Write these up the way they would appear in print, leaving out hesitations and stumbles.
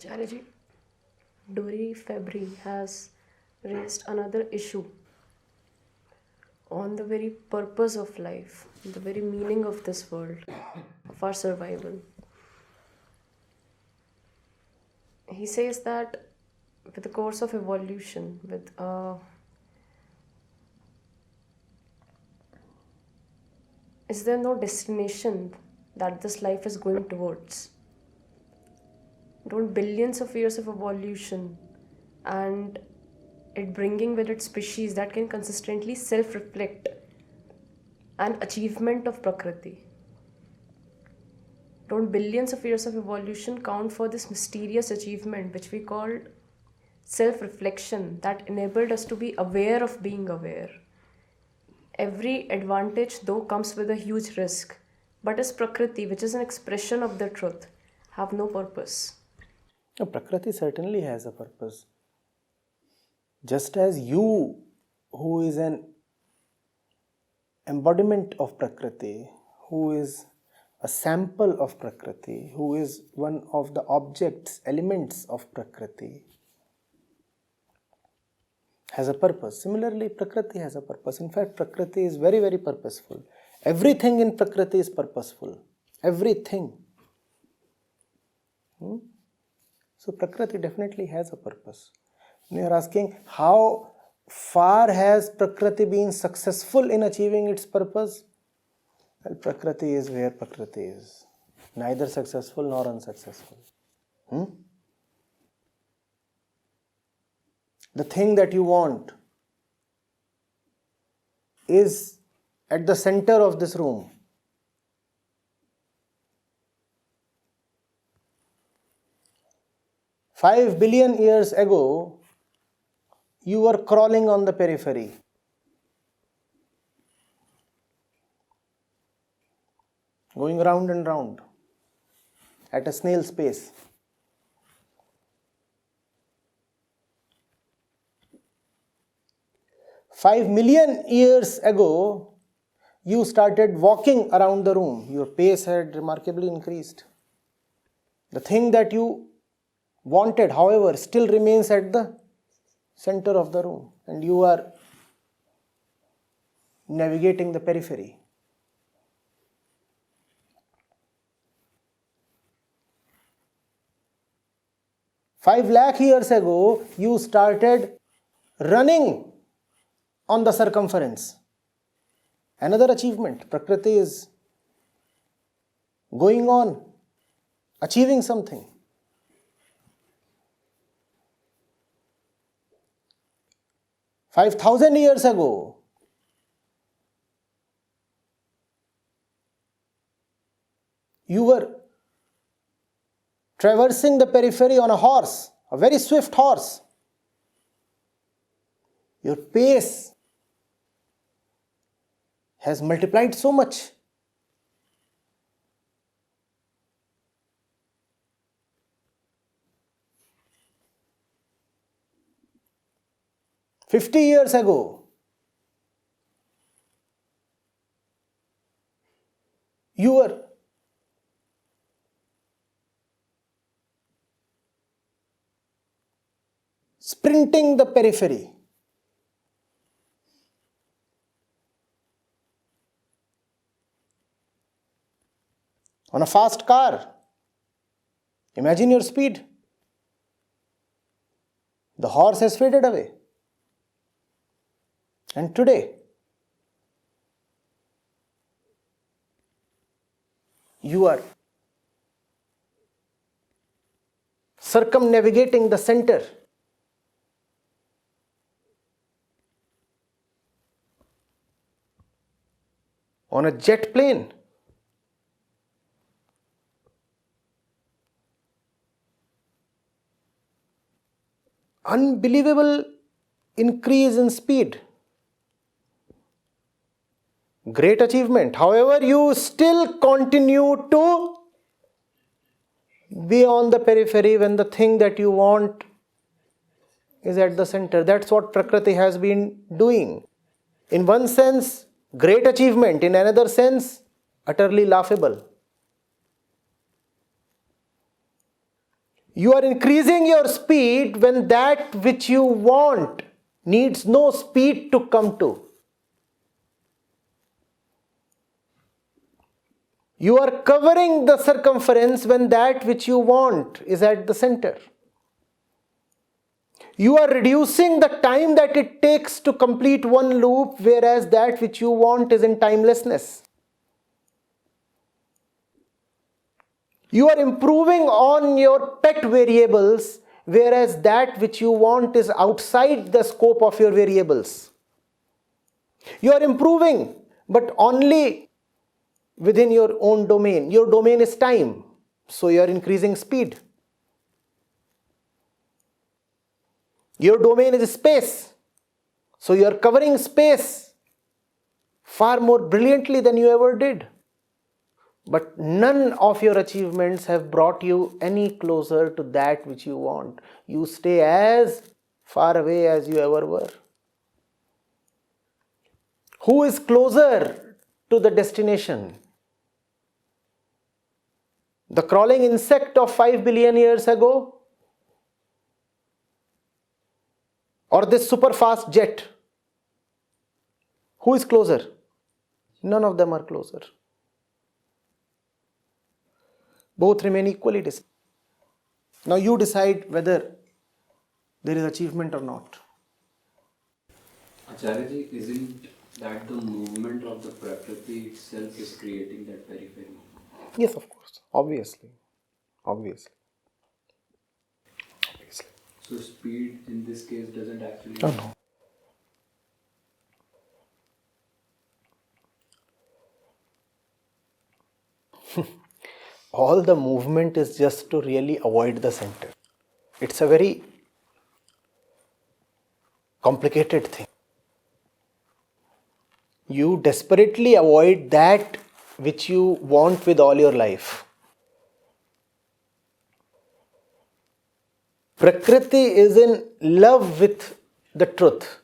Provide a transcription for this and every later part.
Acharya Dori February has raised another issue on the very purpose of life, the very meaning of this world, of our survival. He says that with the course of evolution, is there no destination that this life is going towards? Don't billions of years of evolution and it bringing with it species that can consistently self-reflect an achievement of Prakrti. Don't billions of years of evolution count for this mysterious achievement which we call self-reflection that enabled us to be aware of being aware. Every advantage though comes with a huge risk, but as Prakrti, which is an expression of the truth, have no purpose. No, Prakrti certainly has a purpose. Just as you, who is an embodiment of Prakrti, who is a sample of Prakrti, who is one of the objects, elements of Prakrti, has a purpose. Similarly, Prakrti has a purpose. In fact, Prakrti is very, very purposeful. Everything in Prakrti is purposeful. Everything. So Prakrti definitely has a purpose. And you are asking, how far has Prakrti been successful in achieving its purpose? Well, Prakrti is where Prakrti is. Neither successful nor unsuccessful. The thing that you want is at the center of this room. $5 billion years ago, you were crawling on the periphery. Going round and round at a snail's pace. $5 million years ago, you started walking around the room. Your pace had remarkably increased. The thing that you wanted, however, still remains at the center of the room, and you are navigating the periphery. $5 lakh years ago, you started running on the circumference. Another achievement. Prakrti is going on, achieving something. 5,000 years ago, you were traversing the periphery on a horse, a very swift horse. Your pace has multiplied so much. $50 years ago, you were sprinting the periphery. On a fast car. Imagine your speed. The horse has faded away. And today, you are circumnavigating the center. On a jet plane. Unbelievable increase in speed. Great achievement. However, you still continue to be on the periphery when the thing that you want is at the center. That's what Prakrti has been doing. In one sense, great achievement. In another sense, utterly laughable. You are increasing your speed when that which you want needs no speed to come to. You are covering the circumference when that which you want is at the center. You are reducing the time that it takes to complete one loop, whereas that which you want is in timelessness. You are improving on your pet variables, whereas that which you want is outside the scope of your variables. You are improving, but only within your own domain. Your domain is time, so you are increasing speed. Your domain is space, so you are covering space far more brilliantly than you ever did. But none of your achievements have brought you any closer to that which you want. You stay as far away as you ever were. Who is closer to the destination? The crawling insect of 5 billion years ago? Or this super fast jet? Who is closer? None of them are closer. Both remain equally distant. Now you decide whether there is achievement or not. Acharya, isn't that the movement of the Prakrti itself is creating that periphery? Yes, of course. Obviously. So speed in this case doesn't actually... Oh, no. All the movement is just to really avoid the center. It's a very complicated thing. You desperately avoid that which you want with all your life. Prakriti is in love with the truth,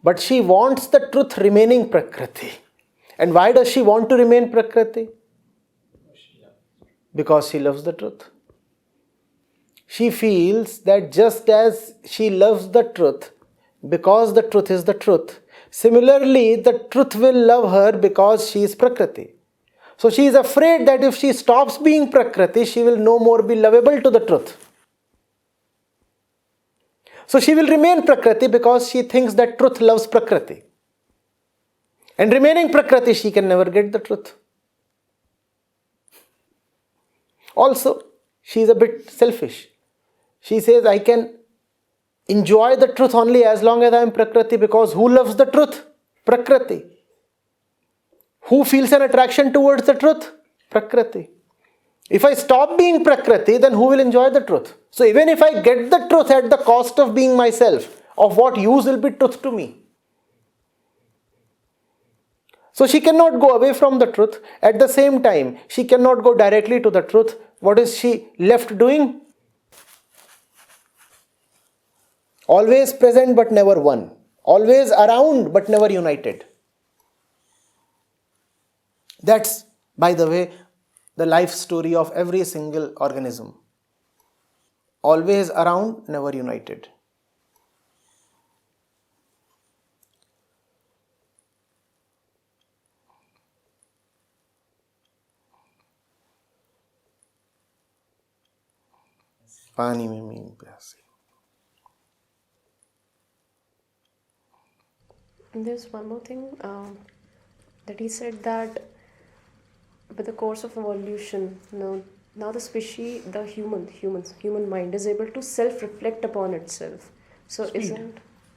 but she wants the truth remaining Prakriti. And why does she want to remain Prakriti? Because she loves the truth. She feels that just as she loves the truth, because the truth is the truth, similarly the truth will love her because she is Prakriti. So she is afraid that if she stops being Prakriti, she will no more be lovable to the truth. So she will remain Prakriti because she thinks that truth loves Prakriti. And remaining Prakriti, she can never get the truth. Also, she is a bit selfish. She says, I can enjoy the truth only as long as I am Prakriti, because who loves the truth? Prakriti. Who feels an attraction towards the truth? Prakriti. If I stop being Prakriti, then who will enjoy the truth? So even if I get the truth at the cost of being myself, of what use will be truth to me? So she cannot go away from the truth. At the same time, she cannot go directly to the truth. What is she left doing? Always present but never one. Always around but never united. That's, by the way, the life story of every single organism. Always around, never united. पानी में mean प्यासी. There's one more thing that he said, that with the course of evolution, now the species, the human mind is able to self-reflect upon itself. So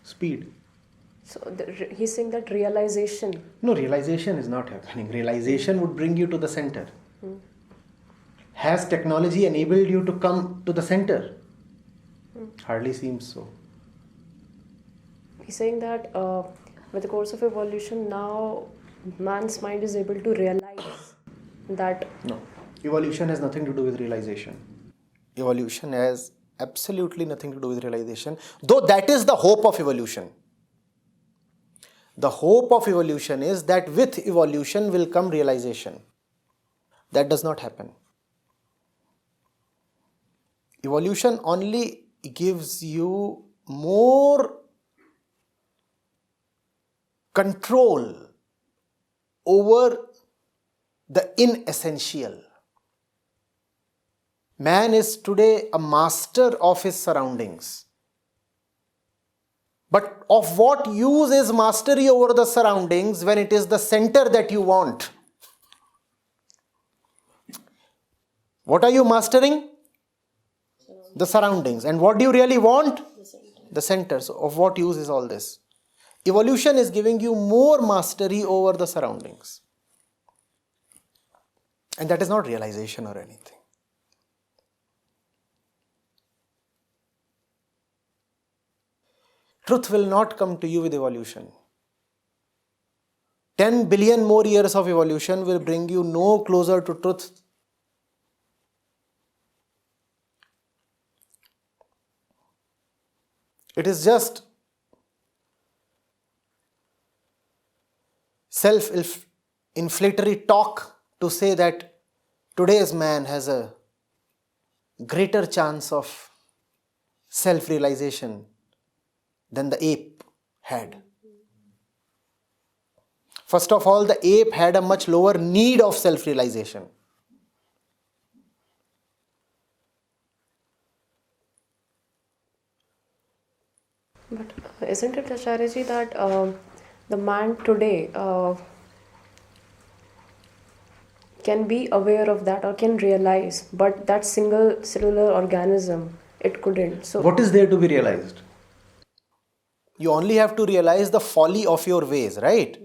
Speed. So he's saying that realization. No, realization is not happening. Realization would bring you to the center. Has technology enabled you to come to the center? Hardly seems so. He's saying that with the course of evolution, now man's mind is able to realize that... No. Evolution has nothing to do with realization. Evolution has absolutely nothing to do with realization, though that is the hope of evolution. The hope of evolution is that with evolution will come realization. That does not happen. Evolution only gives you more control over the inessential. Man is today a master of his surroundings. But of what use is mastery over the surroundings when it is the center that you want? What are you mastering? The surroundings. And what do you really want? The center. So of what use is all this? Evolution is giving you more mastery over the surroundings. And that is not realization or anything. Truth will not come to you with evolution. 10 billion more years of evolution will bring you no closer to truth. It is just self-inflationary talk to say that today's man has a greater chance of self-realization than the ape had. First of all, the ape had a much lower need of self-realization. But isn't it, Acharyaji, that the man today can be aware of that or can realize, but that single cellular organism, it couldn't. So What is there to be realized? You only have to realize the folly of your ways, right?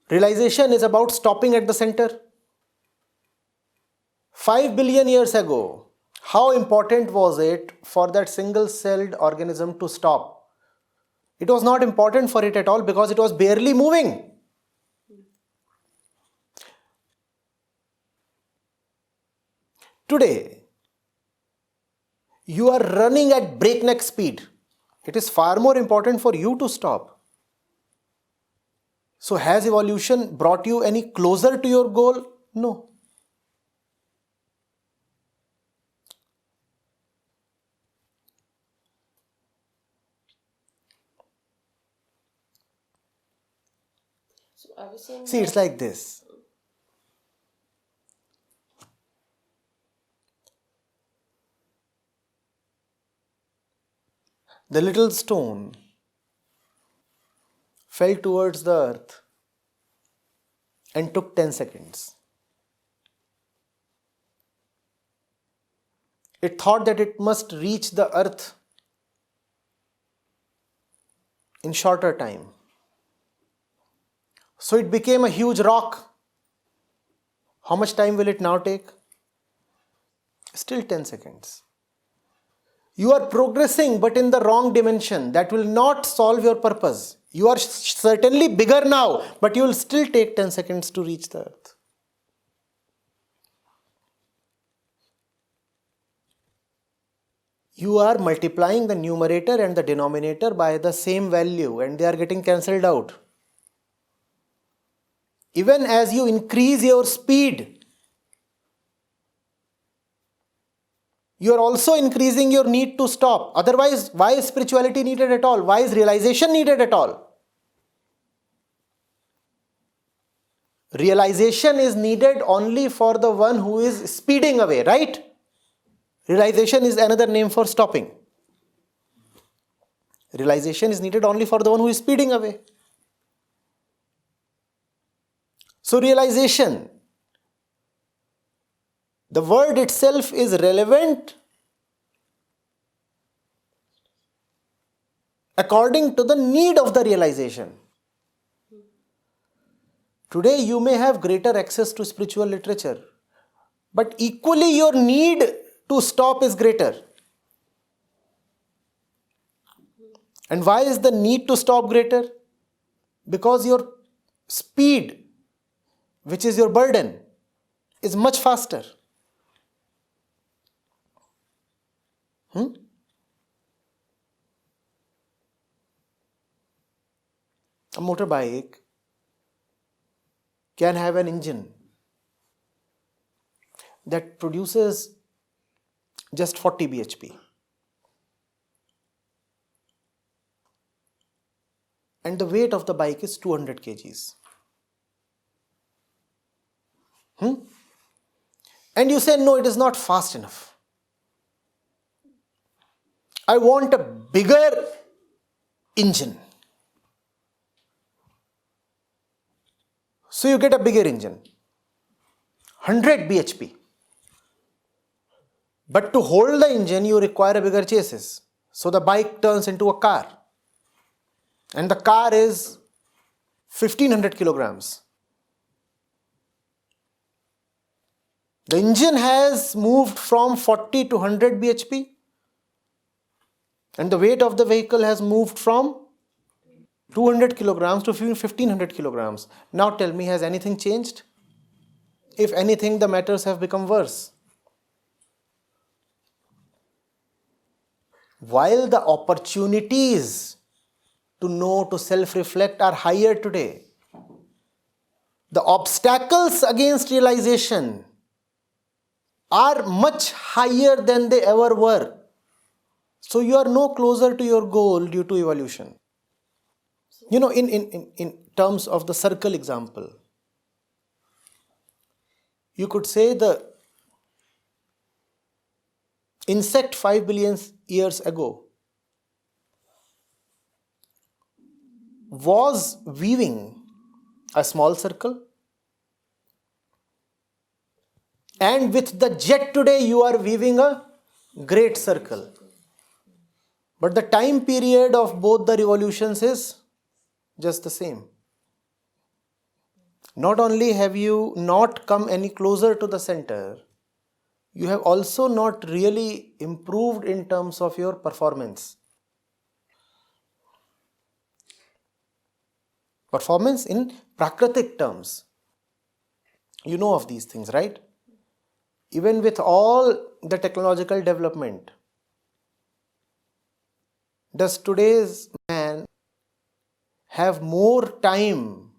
Realization is about stopping at the center. 5 billion years ago, how important was it for that single-celled organism to stop? It was not important for it at all because it was barely moving. Today, you are running at breakneck speed. It is far more important for you to stop. So has evolution brought you any closer to your goal? No. So I was saying See, it's like this. The little stone fell towards the earth and took 10 seconds. It thought that it must reach the earth in shorter time. So it became a huge rock. How much time will it now take? Still 10 seconds. You are progressing but in the wrong dimension. That will not solve your purpose. You are certainly bigger now, but you will still take 10 seconds to reach the earth. You are multiplying the numerator and the denominator by the same value and they are getting cancelled out. Even as you increase your speed, you are also increasing your need to stop. Otherwise, why is spirituality needed at all? Why is realization needed at all? Realization is needed only for the one who is speeding away, right? Realization is another name for stopping. Realization is needed only for the one who is speeding away. So realization, the word itself is relevant according to the need of the realization. Today you may have greater access to spiritual literature, but equally your need to stop is greater. And why is the need to stop greater? Because your speed, which is your burden, is much faster. A motorbike can have an engine that produces just 40 bhp. And the weight of the bike is 200 kgs. And you say, no, it is not fast enough. I want a bigger engine. So you get a bigger engine, 100 bhp. But to hold the engine, you require a bigger chassis. So the bike turns into a car. And the car is 1500 kilograms. The engine has moved from 40 to 100 bhp. And the weight of the vehicle has moved from 200 kilograms to 1500 kilograms. Now tell me, has anything changed? If anything, the matters have become worse. While the opportunities to know, to self-reflect are higher today, the obstacles against realization are much higher than they ever were. So you are no closer to your goal due to evolution. You know, in terms of the circle example, you could say the insect 5 billion years ago was weaving a small circle, and with the jet today you are weaving a great circle. But the time period of both the revolutions is just the same. Not only have you not come any closer to the center, you have also not really improved in terms of your performance. Performance in Prakritic terms. You know of these things, right? Even with all the technological development, does today's man have more time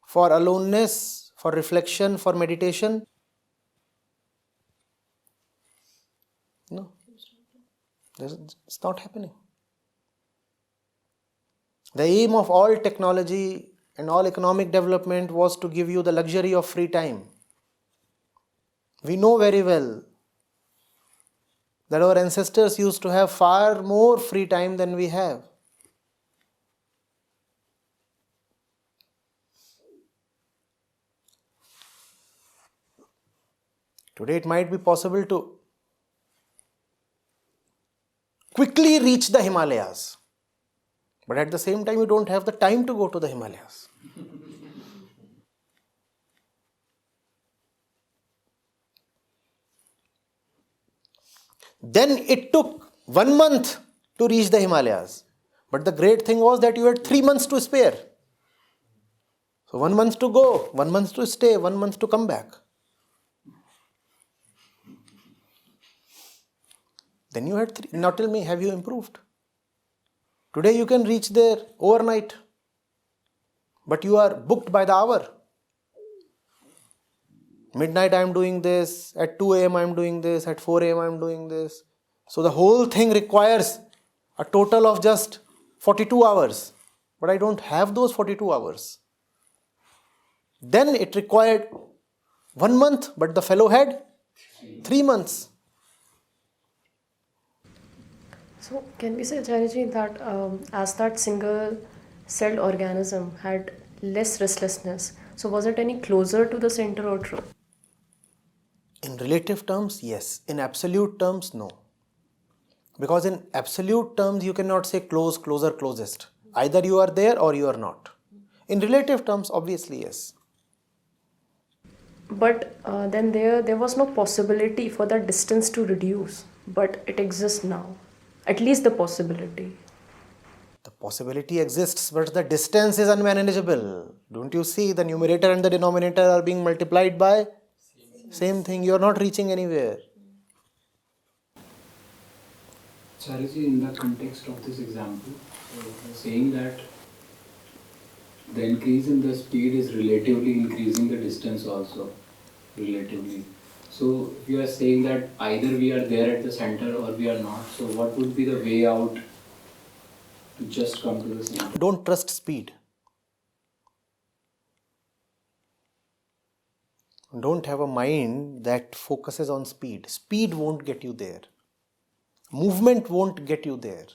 for aloneness, for reflection, for meditation? No. It's not happening. The aim of all technology and all economic development was to give you the luxury of free time. We know very well that our ancestors used to have far more free time than we have. Today it might be possible to quickly reach the Himalayas, but at the same time you don't have the time to go to the Himalayas. Then it took 1 month to reach the Himalayas. But the great thing was that you had 3 months to spare. So 1 month to go, 1 month to stay, 1 month to come back. Then you had 3. Now tell me, have you improved? Today you can reach there overnight. But you are booked by the hour. Midnight I am doing this, at 2 a.m. I am doing this, at 4 a.m. I am doing this. So the whole thing requires a total of just 42 hours. But I don't have those 42 hours. Then it required 1 month, but the fellow had 3 months. So can we say, Acharya, that as that single-celled organism had less restlessness, so was it any closer to the center or truth? In relative terms, yes. In absolute terms, no. Because in absolute terms, you cannot say close, closer, closest. Either you are there or you are not. In relative terms, obviously, yes. But then there was no possibility for that distance to reduce, but it exists now. At least the possibility. The possibility exists, but the distance is unmanageable. Don't you see the numerator and the denominator are being multiplied by same thing? You are not reaching anywhere. Chariji, in the context of this example, saying that the increase in the speed is relatively increasing the distance also, relatively. So if you are saying that either we are there at the center or we are not, so what would be the way out to just come to the center? Don't trust speed. Don't have a mind that focuses on speed. Speed won't get you there. Movement won't get you there.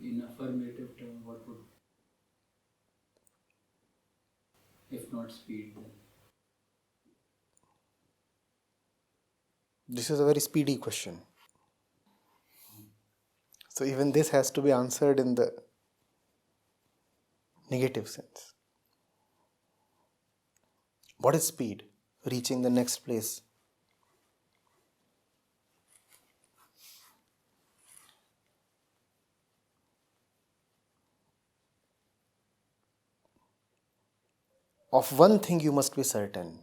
In affirmative term, what would, if not speed, then? This is a very speedy question. So even this has to be answered in the negative sense. What is speed? Reaching the next place. Of one thing you must be certain.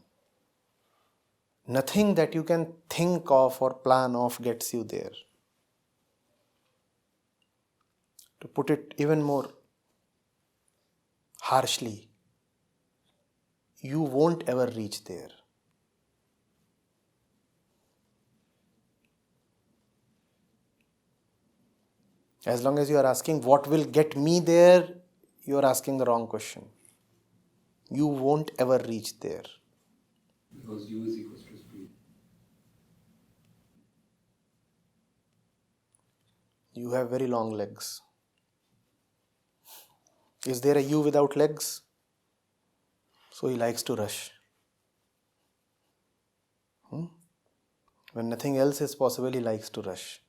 Nothing that you can think of or plan of gets you there. To put it even more harshly, you won't ever reach there. As long as you are asking what will get me there, you are asking the wrong question. You won't ever reach there. Because U is equals to speed. You have very long legs. Is there a you without legs? So he likes to rush. When nothing else is possible, he likes to rush.